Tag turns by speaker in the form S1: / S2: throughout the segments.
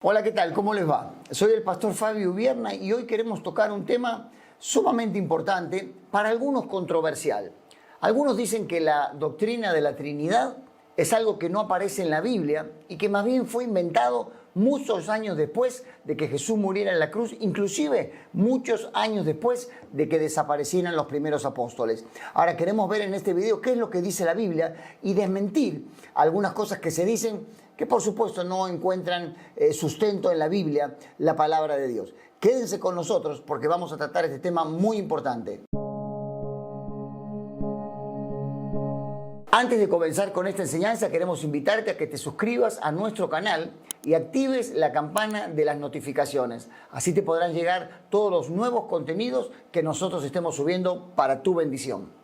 S1: Hola, ¿qué tal? ¿Cómo les va? Soy el pastor Fabio Vierna y hoy queremos tocar un tema sumamente importante, para algunos controversial. Algunos dicen que la doctrina de la Trinidad es algo que no aparece en la Biblia y que más bien fue inventado muchos años después de que Jesús muriera en la cruz, inclusive muchos años después de que desaparecieran los primeros apóstoles. Ahora queremos ver en este video qué es lo que dice la Biblia y desmentir algunas cosas que se dicen que por supuesto no encuentran sustento en la Biblia, la palabra de Dios. Quédense con nosotros porque vamos a tratar este tema muy importante. Antes de comenzar con esta enseñanza, queremos invitarte a que te suscribas a nuestro canal y actives la campana de las notificaciones. Así te podrán llegar todos los nuevos contenidos que nosotros estemos subiendo para tu bendición.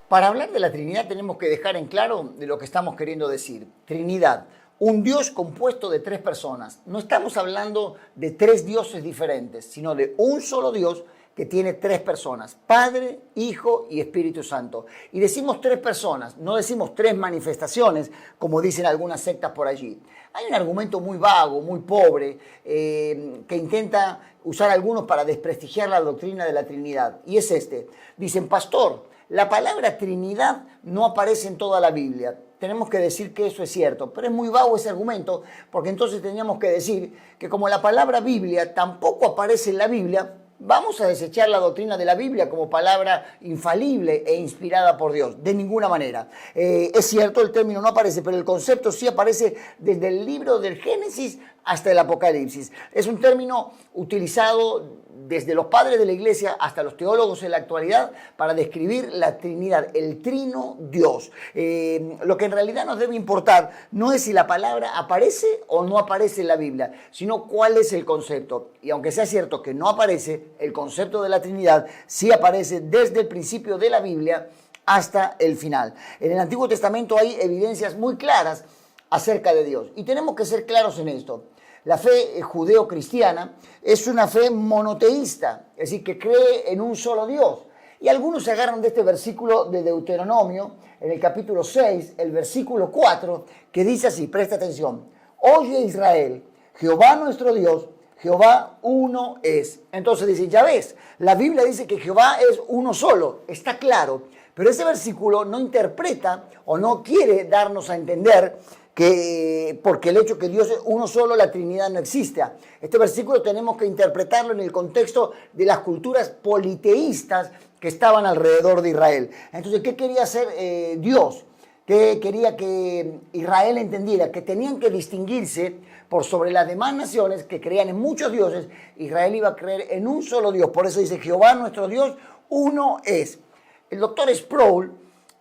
S1: Para hablar de la Trinidad tenemos que dejar en claro de lo que estamos queriendo decir. Trinidad, un Dios compuesto de tres personas. No estamos hablando de tres dioses diferentes, sino de un solo Dios que tiene tres personas, Padre, Hijo y Espíritu Santo. Y decimos tres personas, no decimos tres manifestaciones, como dicen algunas sectas por allí. Hay un argumento muy vago, muy pobre, que intenta usar algunos para desprestigiar la doctrina de la Trinidad. Y es este. Dicen, pastor, la palabra Trinidad no aparece en toda la Biblia. Tenemos que decir que eso es cierto, pero es muy vago ese argumento, porque entonces teníamos que decir que como la palabra Biblia tampoco aparece en la Biblia, vamos a desechar la doctrina de la Biblia como palabra infalible e inspirada por Dios. De ninguna manera. Es cierto, el término no aparece, pero el concepto sí aparece desde el libro del Génesis hasta el Apocalipsis. Es un término utilizado desde los padres de la iglesia hasta los teólogos en la actualidad para describir la Trinidad, el trino Dios. Lo que en realidad nos debe importar no es si la palabra aparece o no aparece en la Biblia, sino cuál es el concepto. Y aunque sea cierto que no aparece, el concepto de la Trinidad sí aparece desde el principio de la Biblia hasta el final. En el Antiguo Testamento hay evidencias muy claras acerca de Dios. Y tenemos que ser claros en esto. La fe judeo-cristiana es una fe monoteísta, es decir, que cree en un solo Dios. Y algunos se agarran de este versículo de Deuteronomio, en el capítulo 6, el versículo 4, que dice así, presta atención, oye Israel, Jehová nuestro Dios, Jehová uno es. Entonces dice, ya ves, la Biblia dice que Jehová es uno solo, está claro, pero ese versículo no interpreta o no quiere darnos a entender que porque el hecho que Dios es uno solo, la Trinidad no existe. Este versículo tenemos que interpretarlo en el contexto de las culturas politeístas que estaban alrededor de Israel. Entonces, ¿qué quería hacer Dios? ¿Qué quería que Israel entendiera? Que tenían que distinguirse por sobre las demás naciones que creían en muchos dioses. Israel iba a creer en un solo Dios. Por eso dice, Jehová nuestro Dios, uno es. El doctor Sproul,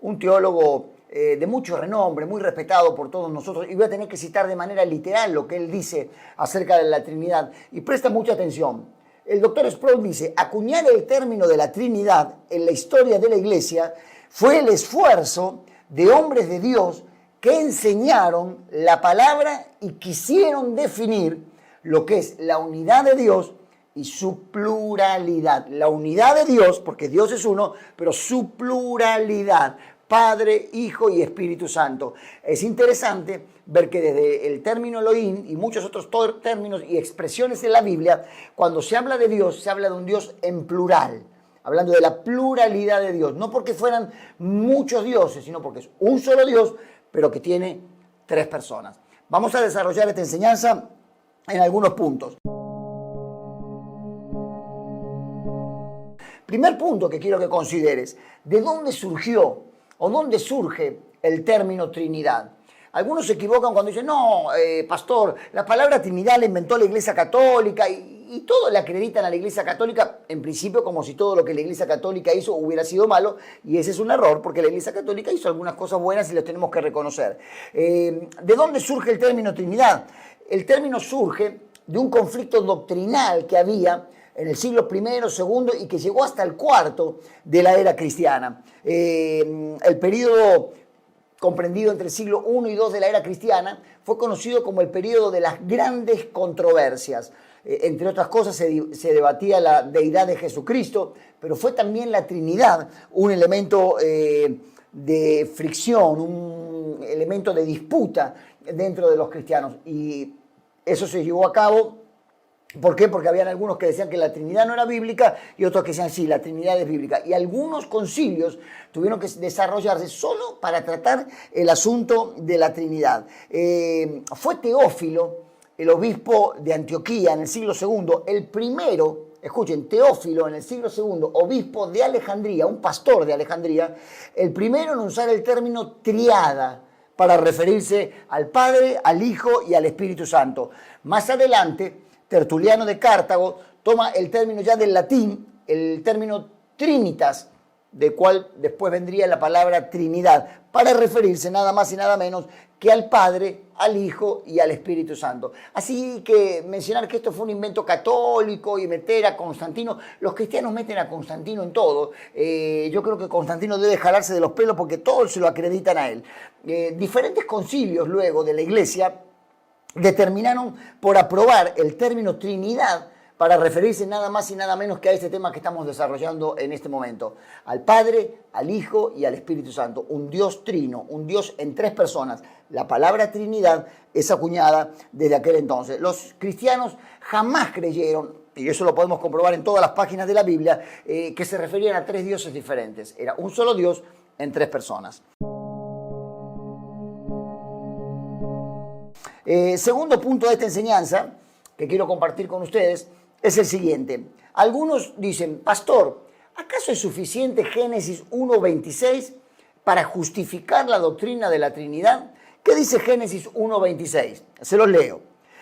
S1: un teólogo de mucho renombre, muy respetado por todos nosotros, y voy a tener que citar de manera literal lo que él dice acerca de la Trinidad, y presta mucha atención. El doctor Sproul dice, acuñar el término de la Trinidad en la historia de la Iglesia fue el esfuerzo de hombres de Dios que enseñaron la palabra y quisieron definir lo que es la unidad de Dios y su pluralidad. La unidad de Dios, porque Dios es uno, pero su pluralidad. Padre, Hijo y Espíritu Santo. Es interesante ver que desde el término Elohim y muchos otros términos y expresiones en la Biblia, cuando se habla de Dios, se habla de un Dios en plural, hablando de la pluralidad de Dios, no porque fueran muchos dioses, sino porque es un solo Dios, pero que tiene tres personas. Vamos a desarrollar esta enseñanza en algunos puntos. Primer punto que quiero que consideres, ¿de dónde surgió o dónde surge el término Trinidad? Algunos se equivocan cuando dicen, no, pastor, la palabra Trinidad la inventó la Iglesia Católica y todo le acreditan a la Iglesia Católica, en principio como si todo lo que la Iglesia Católica hizo hubiera sido malo, y ese es un error, porque la Iglesia Católica hizo algunas cosas buenas y las tenemos que reconocer. ¿De dónde surge el término Trinidad? El término surge de un conflicto doctrinal que había en el siglo I, II y que llegó hasta el IV de la era cristiana. El periodo comprendido entre el siglo I y II de la era cristiana fue conocido como el periodo de las grandes controversias. Entre otras cosas se debatía la deidad de Jesucristo, pero fue también la Trinidad un elemento de fricción, un elemento de disputa dentro de los cristianos. Y eso se llevó a cabo. ¿Por qué? Porque habían algunos que decían que la Trinidad no era bíblica y otros que decían sí, la Trinidad es bíblica. Y algunos concilios tuvieron que desarrollarse solo para tratar el asunto de la Trinidad. Fue Teófilo, el obispo de Antioquía en el siglo II, el primero, escuchen, Teófilo en el siglo II, obispo de Alejandría, un pastor de Alejandría, el primero en usar el término triada para referirse al Padre, al Hijo y al Espíritu Santo. Más adelante, Tertuliano de Cartago toma el término ya del latín, el término trinitas, de cual después vendría la palabra Trinidad, para referirse nada más y nada menos que al Padre, al Hijo y al Espíritu Santo. Así que mencionar que esto fue un invento católico y meter a Constantino, los cristianos meten a Constantino en todo. Yo creo que Constantino debe jalarse de los pelos porque todos se lo acreditan a él. Diferentes concilios luego de la Iglesia determinaron por aprobar el término Trinidad para referirse nada más y nada menos que a este tema que estamos desarrollando en este momento. Al Padre, al Hijo y al Espíritu Santo. Un Dios trino, un Dios en tres personas. La palabra Trinidad es acuñada desde aquel entonces. Los cristianos jamás creyeron, y eso lo podemos comprobar en todas las páginas de la Biblia, que se referían a tres dioses diferentes. Era un solo Dios en tres personas. Segundo punto de esta enseñanza que quiero compartir con ustedes es el siguiente. Algunos dicen, pastor, ¿acaso es suficiente Génesis 1:26 para justificar la doctrina de la Trinidad? ¿Qué dice Génesis 1:26? Se los leo.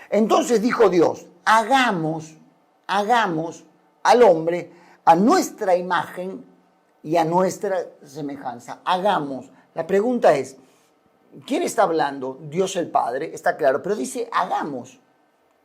S1: Entonces dijo Dios, hagamos al hombre a nuestra imagen y a nuestra semejanza. Hagamos. La pregunta es, ¿quién está hablando? Dios el Padre, está claro, pero dice hagamos.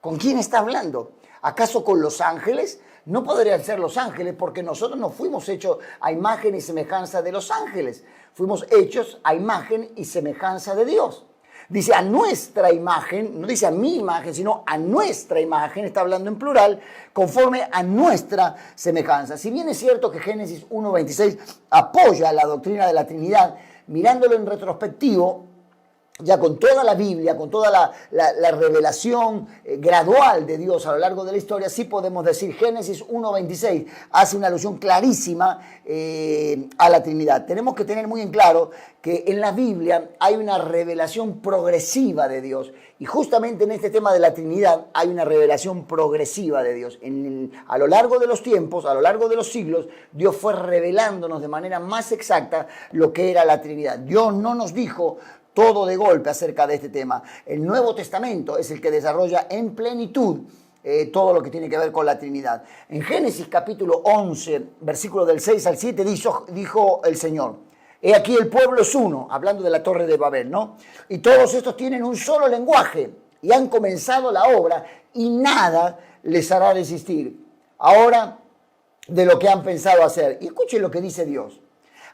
S1: ¿Con quién está hablando? ¿Acaso con los ángeles? No podrían ser los ángeles porque nosotros no fuimos hechos a imagen y semejanza de los ángeles. Fuimos hechos a imagen y semejanza de Dios. Dice a nuestra imagen, no dice a mi imagen, sino a nuestra imagen, está hablando en plural, conforme a nuestra semejanza. Si bien es cierto que Génesis 1:26 apoya la doctrina de la Trinidad, mirándolo en retrospectivo, ya con toda la Biblia, con toda la revelación gradual de Dios a lo largo de la historia, sí podemos decir, Génesis 1:26 hace una alusión clarísima a la Trinidad. Tenemos que tener muy en claro que en la Biblia hay una revelación progresiva de Dios. Y justamente en este tema de la Trinidad hay una revelación progresiva de Dios. A lo largo de los tiempos, a lo largo de los siglos, Dios fue revelándonos de manera más exacta lo que era la Trinidad. Dios no nos dijo todo de golpe acerca de este tema. El Nuevo Testamento es el que desarrolla en plenitud todo lo que tiene que ver con la Trinidad. En Génesis capítulo 11, versículo del 6 al 7, dijo el Señor, he aquí el pueblo es uno, hablando de la Torre de Babel, ¿no? Y todos estos tienen un solo lenguaje y han comenzado la obra y nada les hará desistir. Ahora, de lo que han pensado hacer. Y escuchen lo que dice Dios.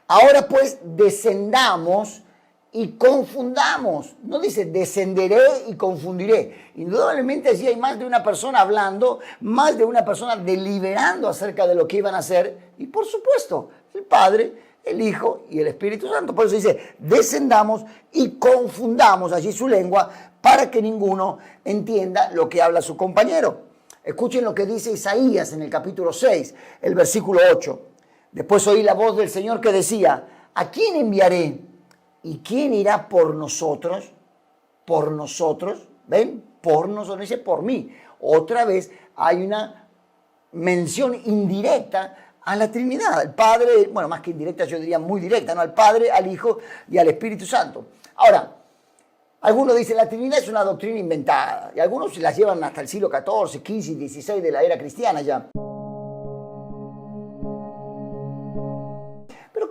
S1: Ahora pues descendamos y confundamos. No dice descenderé y confundiré. Indudablemente allí hay más de una persona hablando, más de una persona deliberando acerca de lo que iban a hacer. Y por supuesto, el Padre, el Hijo y el Espíritu Santo. Por eso dice, descendamos y confundamos allí su lengua para que ninguno entienda lo que habla su compañero. Escuchen lo que dice Isaías en el capítulo 6, el versículo 8. Después oí la voz del Señor que decía, ¿a quién enviaré? ¿Y quién irá por nosotros? Por nosotros, ¿ven? Por nosotros, dice por mí. Otra vez hay una mención indirecta a la Trinidad. Al Padre, bueno, más que indirecta, yo diría muy directa, ¿no? Al Padre, al Hijo y al Espíritu Santo. Ahora, algunos dicen la Trinidad es una doctrina inventada. Y algunos se las llevan hasta el siglo XIV, XV y XVI de la era cristiana ya.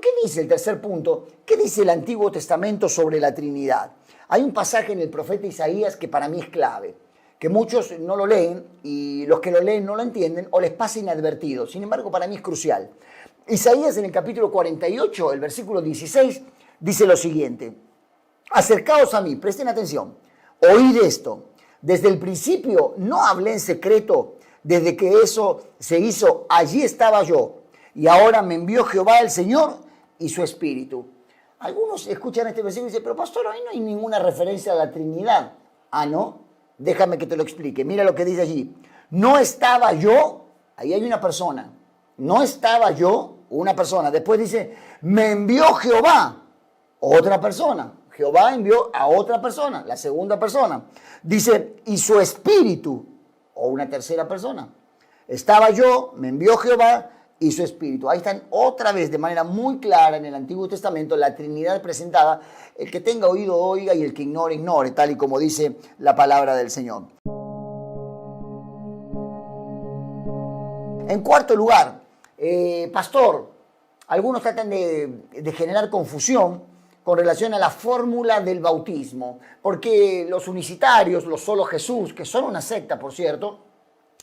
S1: ¿Qué dice el tercer punto? ¿Qué dice el Antiguo Testamento sobre la Trinidad? Hay un pasaje en el profeta Isaías que para mí es clave, que muchos no lo leen y los que lo leen no lo entienden o les pasa inadvertido. Sin embargo, para mí es crucial. Isaías en el capítulo 48, el versículo 16, dice lo siguiente. Acercaos a mí, presten atención, oíd esto. Desde el principio no hablé en secreto, desde que eso se hizo, allí estaba yo. Y ahora me envió Jehová el Señor y su Espíritu. Algunos escuchan este versículo y dicen, pero pastor, ahí no hay ninguna referencia a la Trinidad. Ah, ¿no? Déjame que te lo explique. Mira lo que dice allí. No estaba yo, ahí hay una persona. No estaba yo, una persona. Después dice, me envió Jehová, otra persona. Jehová envió a otra persona, la segunda persona. Dice, y su espíritu, o una tercera persona. Estaba yo, me envió Jehová y su espíritu. Ahí están otra vez de manera muy clara en el Antiguo Testamento la Trinidad presentada. El que tenga oído oiga y el que ignore ignore, tal y como dice la palabra del Señor. En cuarto lugar, pastor, algunos tratan de generar confusión con relación a la fórmula del bautismo, porque los unicitarios, los solo Jesús, que son una secta, por cierto,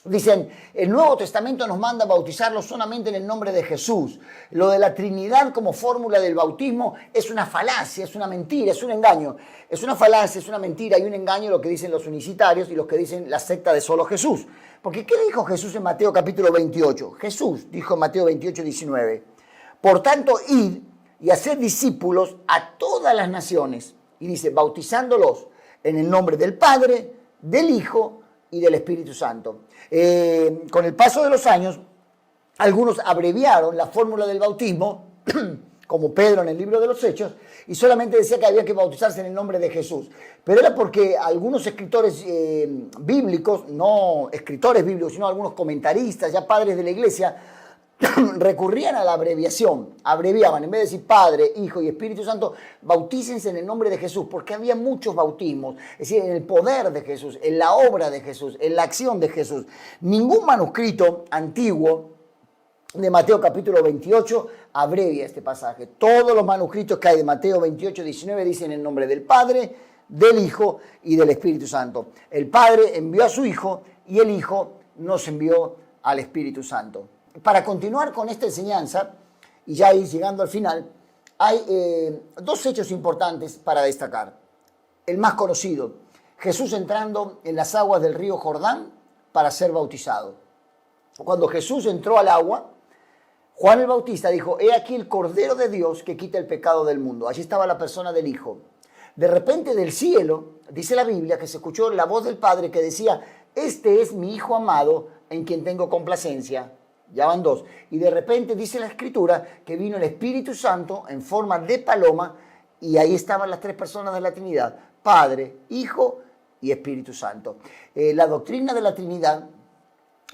S1: dicen, el Nuevo Testamento nos manda a bautizarlos solamente en el nombre de Jesús. Lo de la Trinidad como fórmula del bautismo es una falacia, es una mentira, es un engaño. Es una falacia, es una mentira y un engaño lo que dicen los unicitarios y los que dicen la secta de solo Jesús. Porque ¿qué dijo Jesús en Mateo capítulo 28? Jesús dijo en Mateo 28, 19, por tanto, id y hacer discípulos a todas las naciones. Y dice, bautizándolos en el nombre del Padre, del Hijo y del Espíritu Santo. Con el paso de los años, algunos abreviaron la fórmula del bautismo, como Pedro en el libro de los Hechos, y solamente decía que había que bautizarse en el nombre de Jesús. Pero era porque algunos escritores bíblicos, no escritores bíblicos, sino algunos comentaristas, ya padres de la iglesia, recurrían a la abreviación, abreviaban, en vez de decir Padre, Hijo y Espíritu Santo, bautícense en el nombre de Jesús, porque había muchos bautismos, es decir, en el poder de Jesús, en la obra de Jesús, en la acción de Jesús. Ningún manuscrito antiguo de Mateo capítulo 28 abrevia este pasaje. Todos los manuscritos que hay de Mateo 28, 19 dicen el nombre del Padre, del Hijo y del Espíritu Santo. El Padre envió a su Hijo y el Hijo nos envió al Espíritu Santo. Para continuar con esta enseñanza, y ya ir llegando al final, hay dos hechos importantes para destacar. El más conocido, Jesús entrando en las aguas del río Jordán para ser bautizado. Cuando Jesús entró al agua, Juan el Bautista dijo, he aquí el Cordero de Dios que quita el pecado del mundo. Allí estaba la persona del Hijo. De repente del cielo, dice la Biblia, que se escuchó la voz del Padre que decía, este es mi Hijo amado en quien tengo complacencia. Ya van dos. Y de repente dice la Escritura que vino el Espíritu Santo en forma de paloma y ahí estaban las tres personas de la Trinidad, Padre, Hijo y Espíritu Santo. La doctrina de la Trinidad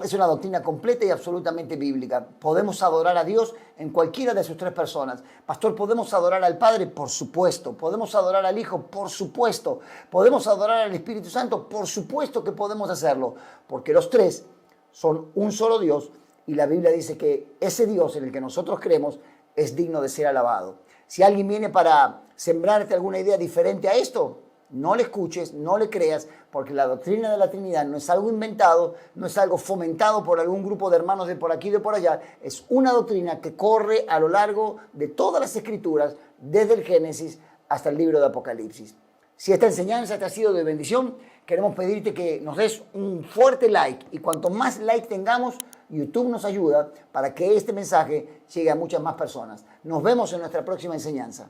S1: es una doctrina completa y absolutamente bíblica. Podemos adorar a Dios en cualquiera de sus tres personas. Pastor, ¿podemos adorar al Padre? Por supuesto. ¿Podemos adorar al Hijo? Por supuesto. ¿Podemos adorar al Espíritu Santo? Por supuesto que podemos hacerlo, porque los tres son un solo Dios. Y la Biblia dice que ese Dios en el que nosotros creemos es digno de ser alabado. Si alguien viene para sembrarte alguna idea diferente a esto, no le escuches, no le creas, porque la doctrina de la Trinidad no es algo inventado, no es algo fomentado por algún grupo de hermanos de por aquí y de por allá. Es una doctrina que corre a lo largo de todas las Escrituras, desde el Génesis hasta el libro de Apocalipsis. Si esta enseñanza te ha sido de bendición, queremos pedirte que nos des un fuerte like. Y cuanto más like tengamos, YouTube nos ayuda para que este mensaje llegue a muchas más personas. Nos vemos en nuestra próxima enseñanza.